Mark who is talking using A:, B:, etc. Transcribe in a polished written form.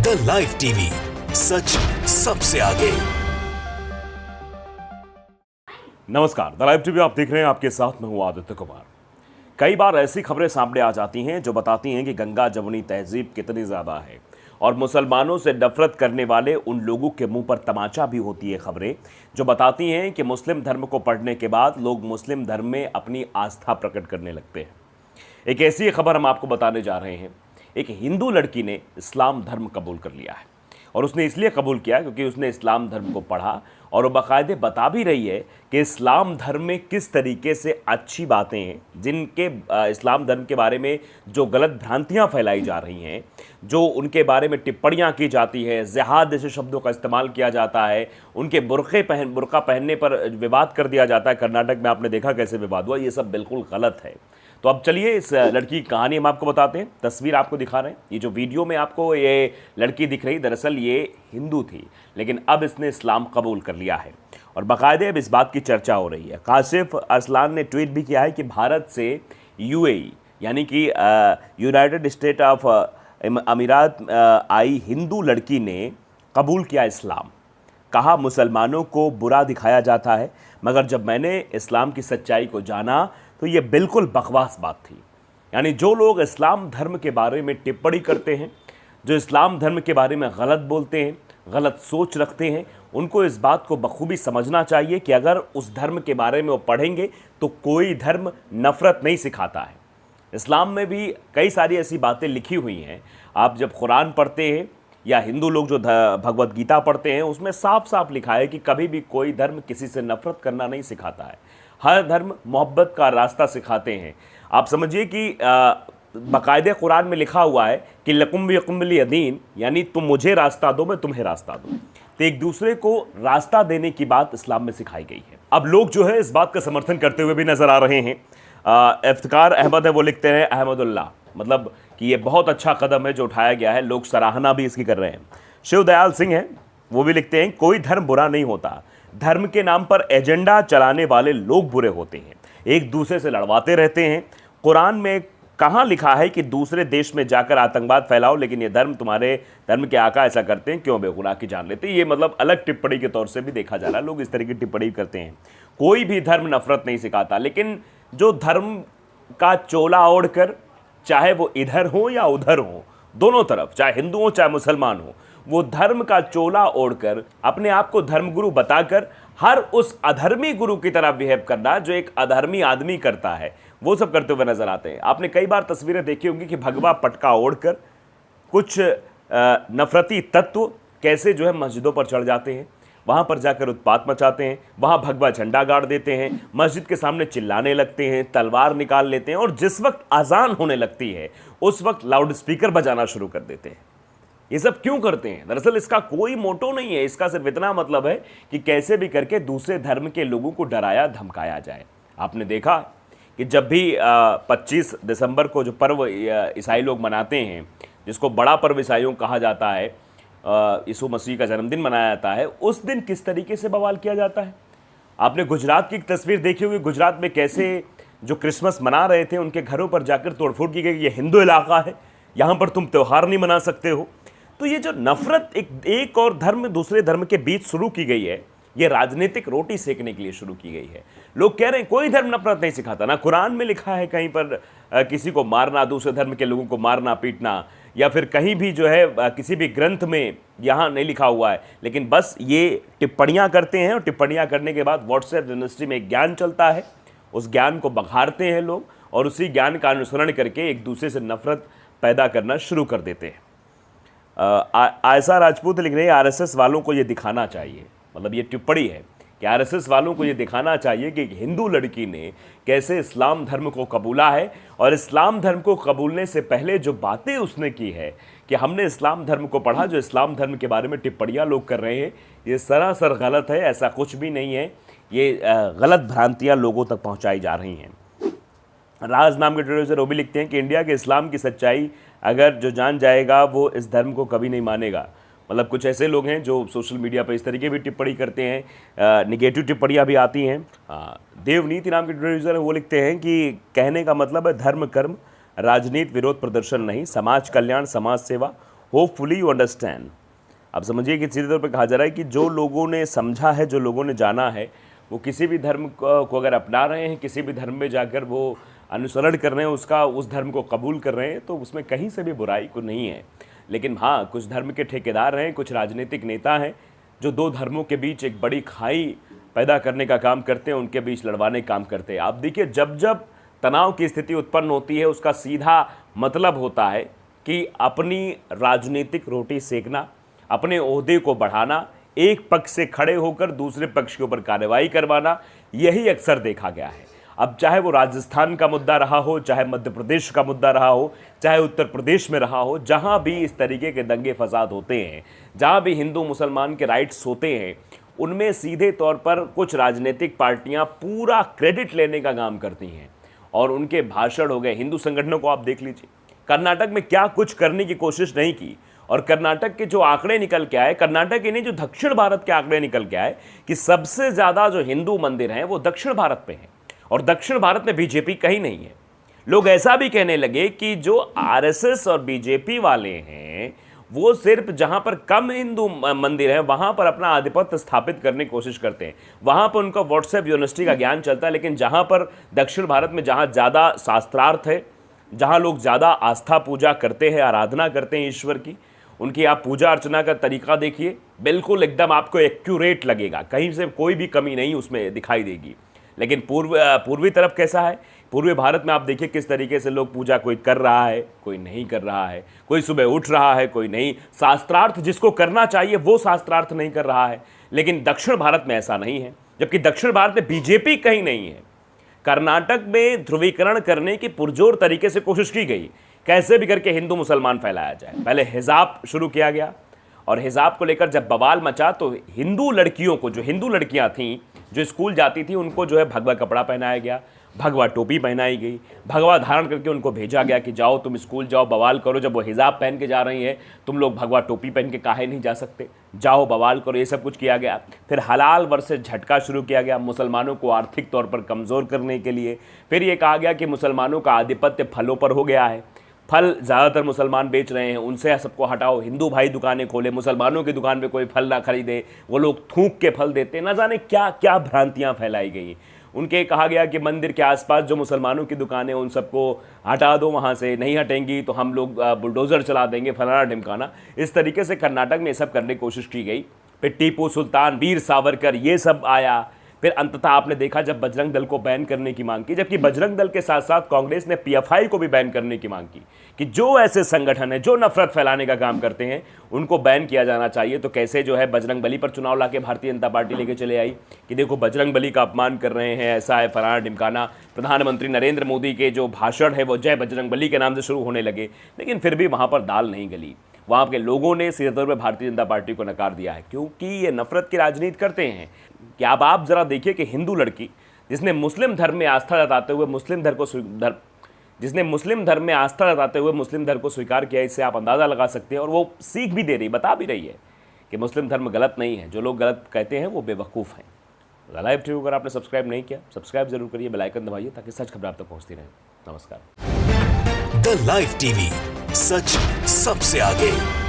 A: The live TV, सच सबसे आगे।
B: नमस्कार, द लाइव टीवी आप देख रहे हैं, आपके साथ मैं हूं आदित्य कुमार। कई बार ऐसी खबरें सामने आ जाती हैं जो बताती हैं कि गंगा जमुनी तहजीब कितनी ज़्यादा है और मुसलमानों से नफरत करने वाले उन लोगों के मुंह पर तमाचा भी होती है खबरें जो बताती हैं कि मुस्लिम धर्म को पढ़ने के बाद लोग मुस्लिम धर्म में अपनी आस्था प्रकट करने लगते हैं। एक ऐसी खबर हम आपको बताने जा रहे हैं। एक हिंदू लड़की ने इस्लाम धर्म कबूल कर लिया है और उसने इसलिए कबूल किया क्योंकि उसने इस्लाम धर्म को पढ़ा और वो बाकायदे बता भी रही है कि इस्लाम धर्म में किस तरीके से अच्छी बातें हैं, जिनके इस्लाम धर्म के बारे में जो गलत भ्रांतियां फैलाई जा रही हैं, जो उनके बारे में टिप्पणियां की जाती है, जिहाद जैसे शब्दों का इस्तेमाल किया जाता है, उनके बुर्का पहनने पर विवाद कर दिया जाता है। कर्नाटक में आपने देखा कैसे विवाद हुआ, ये सब बिल्कुल गलत है। तो अब चलिए इस लड़की की कहानी हम आपको बताते हैं। तस्वीर आपको दिखा रहे हैं, ये जो वीडियो में आपको ये लड़की दिख रही, दरअसल ये हिंदू थी लेकिन अब इसने इस्लाम कबूल कर लिया है और बाकायदे अब इस बात की चर्चा हो रही है। काशिफ अरसलान ने ट्वीट भी किया है कि भारत से यूएई यानी कि यूनाइटेड स्टेट ऑफ अमीरात आई हिंदू लड़की ने कबूल किया इस्लाम। कहा मुसलमानों को बुरा दिखाया जाता है, मगर जब मैंने इस्लाम की सच्चाई को जाना तो ये बिल्कुल बकवास बात थी। यानी जो लोग इस्लाम धर्म के बारे में टिप्पणी करते हैं, जो इस्लाम धर्म के बारे में गलत बोलते हैं, गलत सोच रखते हैं, उनको इस बात को बखूबी समझना चाहिए कि अगर उस धर्म के बारे में वो पढ़ेंगे तो कोई धर्म नफ़रत नहीं सिखाता है। इस्लाम में भी कई सारी ऐसी बातें लिखी हुई हैं। आप जब कुरान पढ़ते हैं या हिंदू लोग जो भगवत गीता पढ़ते हैं, उसमें साफ साफ लिखा है कि कभी भी कोई धर्म किसी से नफरत करना नहीं सिखाता है। हर धर्म मोहब्बत का रास्ता सिखाते हैं। आप समझिए कि बाकायदे कुरान में लिखा हुआ है कि लकुम यकुम लिय दीन, यानी तुम मुझे रास्ता दो, मैं तुम्हें रास्ता दूँ। तो एक दूसरे को रास्ता देने की बात इस्लाम में सिखाई गई है। अब लोग जो है इस बात का समर्थन करते हुए भी नजर आ रहे हैं। इफ्तिकार अहमद है, वो लिखते हैं अहमदुल्लाह, मतलब कि ये बहुत अच्छा कदम है जो उठाया गया है, लोग सराहना भी इसकी कर रहे हैं। शिवदयाल सिंह हैं, वो भी लिखते हैं कोई धर्म बुरा नहीं होता, धर्म के नाम पर एजेंडा चलाने वाले लोग बुरे होते हैं, एक दूसरे से लड़वाते रहते हैं। कुरान में कहाँ लिखा है कि दूसरे देश में जाकर आतंकवाद फैलाओ, लेकिन ये धर्म तुम्हारे धर्म के आका ऐसा करते हैं, क्यों बेगुनाह की जान लेते हैं। ये मतलब अलग टिप्पणी के तौर से भी देखा जा रहा है, लोग इस तरह की टिप्पणी करते हैं। कोई भी धर्म नफरत नहीं सिखाता, लेकिन जो धर्म का चोला ओढ़कर, चाहे वो इधर हो या उधर हो, दोनों तरफ, चाहे हिंदू हो चाहे मुसलमान हो, वो धर्म का चोला ओढ़कर अपने आप को धर्मगुरु बताकर हर उस अधर्मी गुरु की तरह बिहेव करना जो एक अधर्मी आदमी करता है, वो सब करते हुए नजर आते हैं। आपने कई बार तस्वीरें देखी होंगी कि भगवा पटका ओढ़कर कुछ नफरती तत्व कैसे जो है मस्जिदों पर चढ़ जाते हैं, वहाँ पर जाकर उत्पात मचाते हैं, वहाँ भगवा झंडा गाड़ देते हैं, मस्जिद के सामने चिल्लाने लगते हैं, तलवार निकाल लेते हैं और जिस वक्त अजान होने लगती है उस वक्त लाउड स्पीकर बजाना शुरू कर देते हैं। ये सब क्यों करते हैं? दरअसल इसका कोई मोटो नहीं है, इसका सिर्फ इतना मतलब है कि कैसे भी करके दूसरे धर्म के लोगों को डराया धमकाया जाए। आपने देखा कि जब भी 25 दिसंबर को जो पर्व ईसाई लोग मनाते हैं, जिसको बड़ा पर्व ईसाइयों कहा जाता है, यीशु मसीह का जन्मदिन मनाया जाता है, उस दिन किस तरीके से बवाल किया जाता है। आपने गुजरात की तस्वीर देखी होगी, गुजरात में कैसे जो क्रिसमस मना रहे थे उनके घरों पर जाकर तोड़फोड़ की गई। ये हिंदू इलाका है, यहाँ पर तुम त्यौहार नहीं मना सकते हो। तो ये जो नफरत एक और धर्म दूसरे धर्म के बीच शुरू की गई है, ये राजनीतिक रोटी सेकने के लिए शुरू की गई है। लोग कह रहे हैं कोई धर्म नफरत नहीं सिखाता, ना कुरान में लिखा है कहीं पर किसी को मारना, दूसरे धर्म के लोगों को मारना पीटना, या फिर कहीं भी जो है किसी भी ग्रंथ में यहाँ नहीं लिखा हुआ है। लेकिन बस ये टिप्पणियाँ करते हैं और टिप्पणियाँ करने के बाद व्हाट्सएप यूनिवर्सिटी में एक ज्ञान चलता है, उस ज्ञान को बघाड़ते हैं लोग और उसी ज्ञान का अनुसरण करके एक दूसरे से नफरत पैदा करना शुरू कर देते हैं। आयशा राजपूत लिख रही है आरएसएस वालों को ये दिखाना चाहिए, मतलब ये टिप्पणी है कि आरएसएस वालों को ये दिखाना चाहिए कि एक हिंदू लड़की ने कैसे इस्लाम धर्म को कबूला है और इस्लाम धर्म को कबूलने से पहले जो बातें उसने की है कि हमने इस्लाम धर्म को पढ़ा, जो इस्लाम धर्म के बारे में टिप्पणियाँ लोग कर रहे हैं ये सरासर गलत है, ऐसा कुछ भी नहीं है। ये गलत भ्रांतियाँ लोगों तक पहुँचाई जा रही हैं। राज नाम के ट्विटर वो भी लिखते हैं कि इंडिया के इस्लाम की सच्चाई अगर जो जान जाएगा वो इस धर्म को कभी नहीं मानेगा। मतलब कुछ ऐसे लोग हैं जो सोशल मीडिया पर इस तरीके भी टिप्पणी करते हैं, निगेटिव टिप्पणियाँ भी आती हैं। देवनीति नाम के ट्विटर यूजर वो लिखते हैं कि कहने का मतलब है धर्म कर्म राजनीति विरोध प्रदर्शन नहीं, समाज कल्याण समाज सेवा होपफुली यू अंडरस्टैंड। अब समझिए कि सीधे तौर पे कहा जा रहा है कि जो लोगों ने समझा है, जो लोगों ने जाना है, वो किसी भी धर्म को अगर अपना रहे हैं, किसी भी धर्म में जाकर वो अनुसरण कर रहे हैं, उसका उस धर्म को कबूल कर रहे हैं, तो उसमें कहीं से भी बुराई को नहीं है। लेकिन हाँ, कुछ धर्म के ठेकेदार हैं, कुछ राजनीतिक नेता हैं जो दो धर्मों के बीच एक बड़ी खाई पैदा करने का काम करते हैं, उनके बीच लड़वाने का काम करते हैं। आप देखिए, जब जब तनाव की स्थिति उत्पन्न होती है, उसका सीधा मतलब होता है कि अपनी राजनीतिक रोटी सेकना, अपने ओहदे को बढ़ाना, एक पक्ष से खड़े होकर दूसरे पक्ष के ऊपर कार्रवाई करवाना, यही अक्सर देखा गया है। अब चाहे वो राजस्थान का मुद्दा रहा हो, चाहे मध्य प्रदेश का मुद्दा रहा हो, चाहे उत्तर प्रदेश में रहा हो, जहां भी इस तरीके के दंगे फसाद होते हैं, जहां भी हिंदू मुसलमान के राइट्स होते हैं, उनमें सीधे तौर पर कुछ राजनीतिक पार्टियां पूरा क्रेडिट लेने का काम करती हैं और उनके भाषण हो गए। हिंदू संगठनों को आप देख लीजिए, कर्नाटक में क्या कुछ करने की कोशिश नहीं की, और कर्नाटक के जो आंकड़े निकल के आए, कर्नाटक ही नहीं, जो दक्षिण भारत के आंकड़े निकल के आए कि सबसे ज़्यादा जो हिंदू मंदिर हैं वो दक्षिण भारत में हैं, और दक्षिण भारत में बीजेपी कहीं नहीं है। लोग ऐसा भी कहने लगे कि जो आरएसएस और बीजेपी वाले हैं वो सिर्फ जहां पर कम हिंदू मंदिर हैं वहां पर अपना आधिपत्य स्थापित करने की कोशिश करते हैं, वहां पर उनका व्हाट्सएप यूनिवर्सिटी का ज्ञान चलता है। लेकिन जहां पर दक्षिण भारत में जहां ज़्यादा शास्त्रार्थ है, जहां लोग ज़्यादा आस्था पूजा करते हैं, आराधना करते हैं ईश्वर की, उनकी आप पूजा अर्चना का तरीका देखिए, बिल्कुल एकदम आपको एक्यूरेट लगेगा, कहीं से कोई भी कमी नहीं उसमें दिखाई देगी। लेकिन पूर्वी तरफ कैसा है, पूर्वी भारत में आप देखिए किस तरीके से लोग पूजा, कोई कर रहा है, कोई नहीं कर रहा है, कोई सुबह उठ रहा है, कोई नहीं, शास्त्रार्थ जिसको करना चाहिए वो शास्त्रार्थ नहीं कर रहा है। लेकिन दक्षिण भारत में ऐसा नहीं है, जबकि दक्षिण भारत में बीजेपी कहीं नहीं है। कर्नाटक में ध्रुवीकरण करने की पुरजोर तरीके से कोशिश की गई, कैसे भी करके हिंदू मुसलमान फैलाया जाए। पहले हिजाब शुरू किया गया, और हिजाब को लेकर जब बवाल मचा तो हिंदू लड़कियों को, जो हिंदू लड़कियां थीं जो स्कूल जाती थी, उनको जो है भगवा कपड़ा पहनाया गया, भगवा टोपी पहनाई गई, भगवा धारण करके उनको भेजा गया कि जाओ तुम स्कूल जाओ, बवाल करो। जब वो हिजाब पहन के जा रही हैं, तुम लोग भगवा टोपी पहन के काहे नहीं जा सकते, जाओ बवाल करो, ये सब कुछ किया गया। फिर हलाल वर्सेस झटका शुरू किया गया मुसलमानों को आर्थिक तौर पर कमज़ोर करने के लिए। फिर ये कहा गया कि मुसलमानों का आधिपत्य फलों पर हो गया है, फल ज़्यादातर मुसलमान बेच रहे हैं, उनसे सबको हटाओ, हिंदू भाई दुकानें खोले, मुसलमानों की दुकान पे कोई फल ना खरीदे, वो लोग थूक के फल देते, ना जाने क्या क्या भ्रांतियां फैलाई गई। उनके कहा गया कि मंदिर के आसपास जो मुसलमानों की दुकानें उन सबको हटा दो, वहाँ से नहीं हटेंगी तो हम लोग बुलडोज़र चला देंगे, फलाना ढिमकाना। इस तरीके से कर्नाटक में ये सब करने की कोशिश की गई। फिर टीपू सुल्तान, वीर सावरकर, ये सब आया। फिर अंततः आपने देखा जब बजरंग दल को बैन करने की मांग की, जबकि बजरंग दल के साथ साथ कांग्रेस ने पीएफआई को भी बैन करने की मांग की कि जो ऐसे संगठन है जो नफरत फैलाने का काम करते हैं उनको बैन किया जाना चाहिए। तो कैसे जो है बजरंग बली पर चुनाव लाके भारतीय जनता पार्टी लेके चले आई कि देखो बजरंग बली का अपमान कर रहे हैं, ऐसा है, फलाना ढिमकाना। प्रधानमंत्री नरेंद्र मोदी के जो भाषण है वो जय बजरंग बली के नाम से शुरू होने लगे, लेकिन फिर भी वहाँ पर दाल नहीं गली। वहाँ के लोगों ने सीधे तौर पर भारतीय जनता पार्टी को नकार दिया है, क्योंकि ये नफरत की राजनीति करते हैं। कि अब आप जरा देखिए कि हिंदू लड़की जिसने मुस्लिम धर्म में आस्था जताते हुए मुस्लिम धर्म को स्वीकार किया, इससे आप अंदाज़ा लगा सकते हैं। और वो सीख भी दे रही, बता भी रही है कि मुस्लिम धर्म गलत नहीं है, जो लोग गलत कहते हैं वो बेवकूफ़ हैं। द लाइव टीवी अगर आपने सब्सक्राइब नहीं किया, सब्सक्राइब जरूर करिए, बेल आइकन दबाइए ताकि सच खबर आप तक पहुँचती रहे। नमस्कार।
A: द लाइव टीवी, सच सबसे आगे।